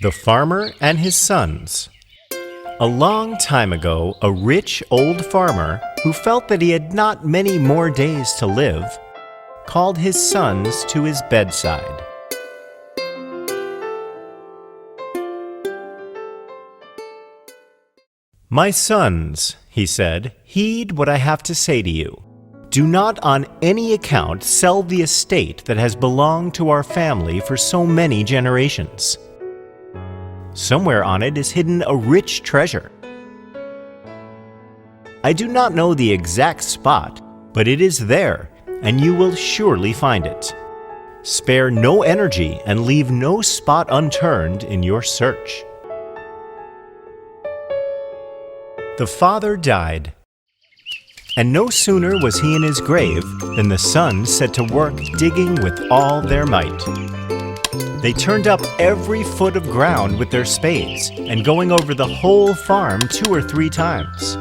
The Farmer and His Sons. A long time ago, a rich old farmer, who felt that he had not many more days to live, called his sons to his bedside. "My sons," he said, "heed what I have to say to you. Do not on any account sell the estate that has belonged to our family for so many generations. Somewhere on it is hidden a rich treasure. I do not know the exact spot, but it is there, and you will surely find it. Spare no energy and leave no spot unturned in your search." The father died, and no sooner was he in his grave than the sons set to work digging with all their might. They turned up every foot of ground with their spades, and going over the whole farm 2 or 3 times.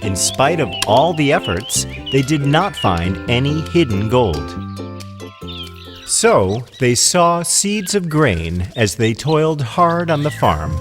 In spite of all the efforts, they did not find any hidden gold. So they saw seeds of grain as they toiled hard on the farm.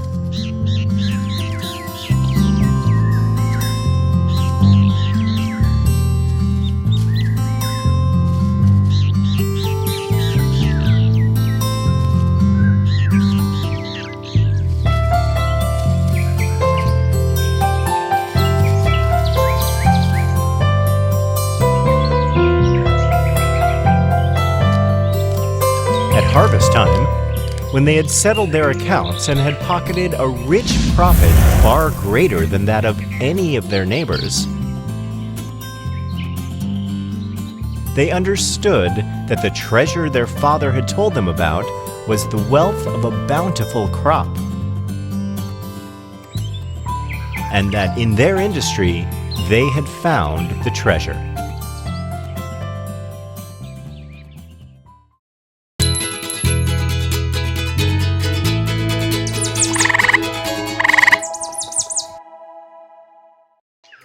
Harvest time, when they had settled their accounts and had pocketed a rich profit far greater than that of any of their neighbors, they understood that the treasure their father had told them about was the wealth of a bountiful crop, and that in their industry they had found the treasure.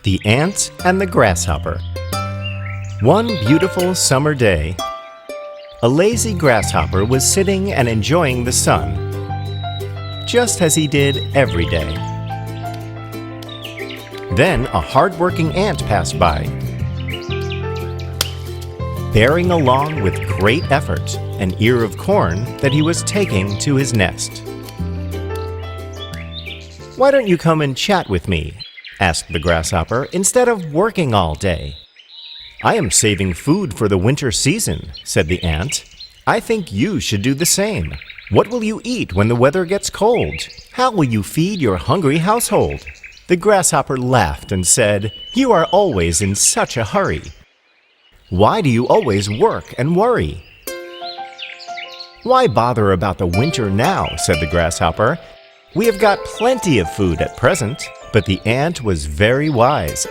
The Ant and the Grasshopper. One beautiful summer day, a lazy grasshopper was sitting and enjoying the sun, just as he did every day. Then a hard-working ant passed by, bearing along with great effort an ear of corn that he was taking to his nest. "Why don't you come and chat with me?" asked the grasshopper, "instead of working all day?" "I am saving food for the winter season," said the ant. "I think you should do the same. What will you eat when the weather gets cold? How will you feed your hungry household?" The grasshopper laughed and said, "You are always in such a hurry. Why do you always work and worry?" "Why bother about the winter now?" said the grasshopper. "We have got plenty of food at present." But the ant was very wise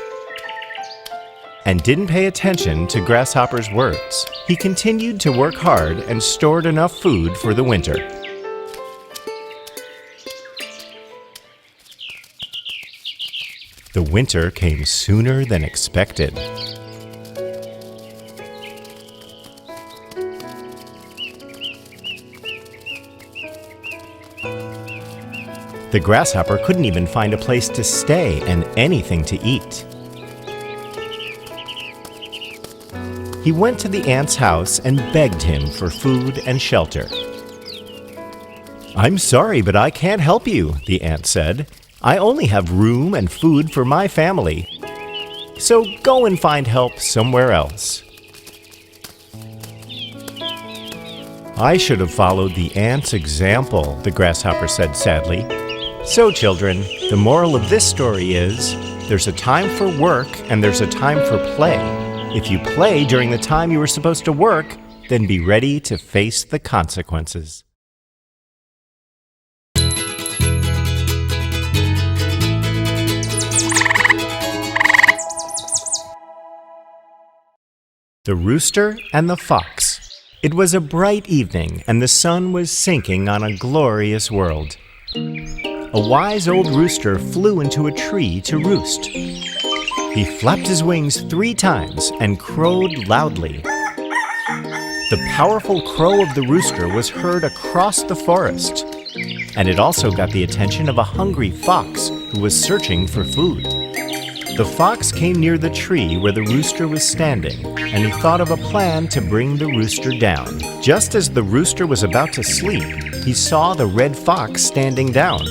and didn't pay attention to Grasshopper's words. He continued to work hard and stored enough food for the winter. The winter came sooner than expected. The grasshopper couldn't even find a place to stay and anything to eat. He went to the ant's house and begged him for food and shelter. "I'm sorry, but I can't help you," the ant said. "I only have room and food for my family. So go and find help somewhere else." "I should have followed the ant's example," the grasshopper said sadly. So, children, the moral of this story is, there's a time for work and there's a time for play. If you play during the time you were supposed to work, then be ready to face the consequences. The Rooster and the Fox. It was a bright evening, and the sun was sinking on a glorious world. A wise old rooster flew into a tree to roost. He flapped his wings 3 times and crowed loudly. The powerful crow of the rooster was heard across the forest, and it also got the attention of a hungry fox who was searching for food. The fox came near the tree where the rooster was standing, and he thought of a plan to bring the rooster down. Just as the rooster was about to sleep, he saw the red fox standing down.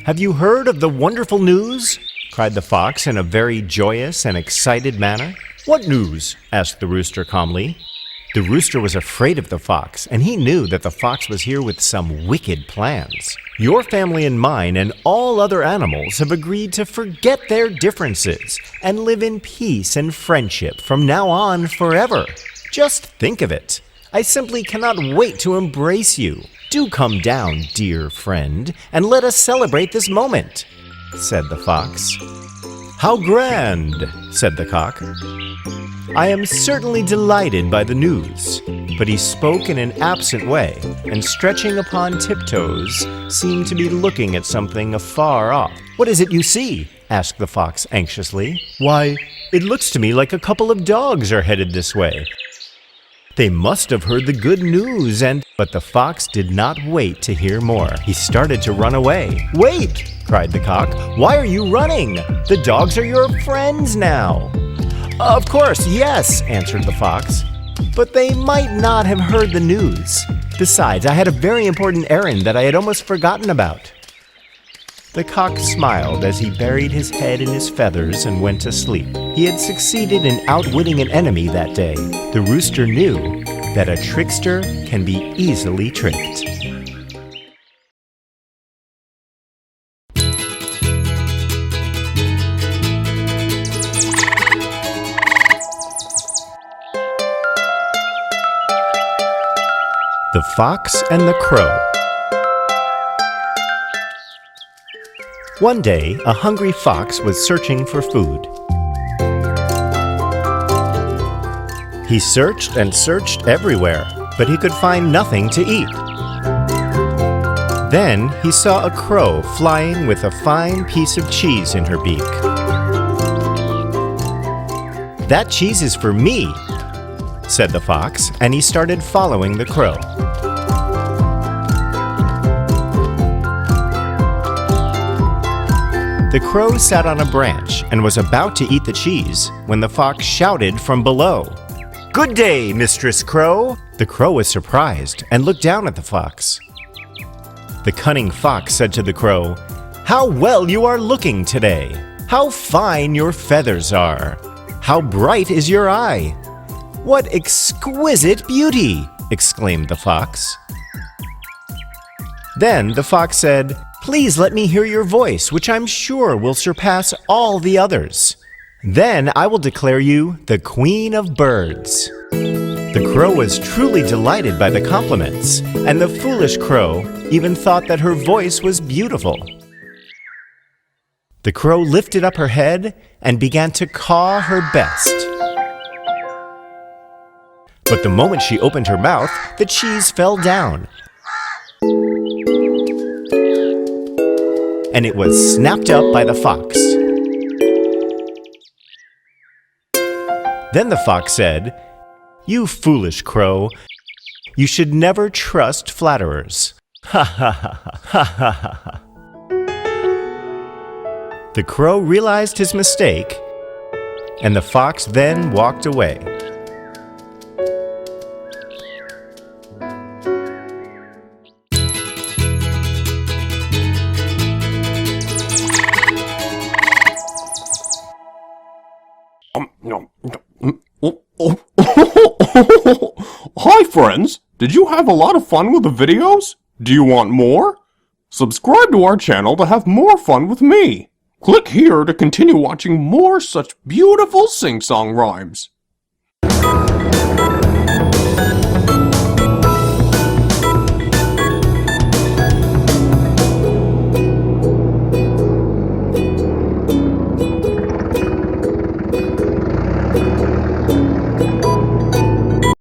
"Have you heard of the wonderful news?" cried the fox in a very joyous and excited manner. "What news?" asked the rooster calmly. The rooster was afraid of the fox, and he knew that the fox was here with some wicked plans. "Your family and mine and all other animals have agreed to forget their differences and live in peace and friendship from now on forever. Just think of it. I simply cannot wait to embrace you. Do come down, dear friend, and let us celebrate this moment," said the fox. "How grand," said the cock. "I am certainly delighted by the news," but he spoke in an absent way, and stretching upon tiptoes, seemed to be looking at something afar off. "What is it you see?" asked the fox anxiously. "Why, it looks to me like a couple of dogs are headed this way. They must have heard the good news But the fox did not wait to hear more. He started to run away. "Wait!" cried the cock. "Why are you running? The dogs are your friends now." "Of course, yes," answered the fox. "But they might not have heard the news. Besides, I had a very important errand that I had almost forgotten about." The cock smiled as he buried his head in his feathers and went to sleep. He had succeeded in outwitting an enemy that day. The rooster knew that a trickster can be easily tricked. The Fox and the Crow. One day, a hungry fox was searching for food. He searched and searched everywhere, but he could find nothing to eat. Then he saw a crow flying with a fine piece of cheese in her beak. "That cheese is for me," said the fox, and he started following the crow. The crow sat on a branch and was about to eat the cheese when the fox shouted from below, "Good day, Mistress Crow!" The crow was surprised and looked down at the fox. The cunning fox said to the crow, "How well you are looking today! How fine your feathers are! How bright is your eye! What exquisite beauty!" exclaimed the fox. Then the fox said, "Please let me hear your voice, which I'm sure will surpass all the others. Then I will declare you the Queen of Birds." The crow was truly delighted by the compliments, and the foolish crow even thought that her voice was beautiful. The crow lifted up her head and began to caw her best. But the moment she opened her mouth, the cheese fell down, and it was snapped up by the fox. Then the fox said, "You foolish crow, you should never trust flatterers." Ha ha ha ha ha ha. The crow realized his mistake, and the fox then walked away. Hi friends, did you have a lot of fun with the videos? Do you want more? Subscribe to our channel to have more fun with me. Click here to continue watching more such beautiful sing-song rhymes.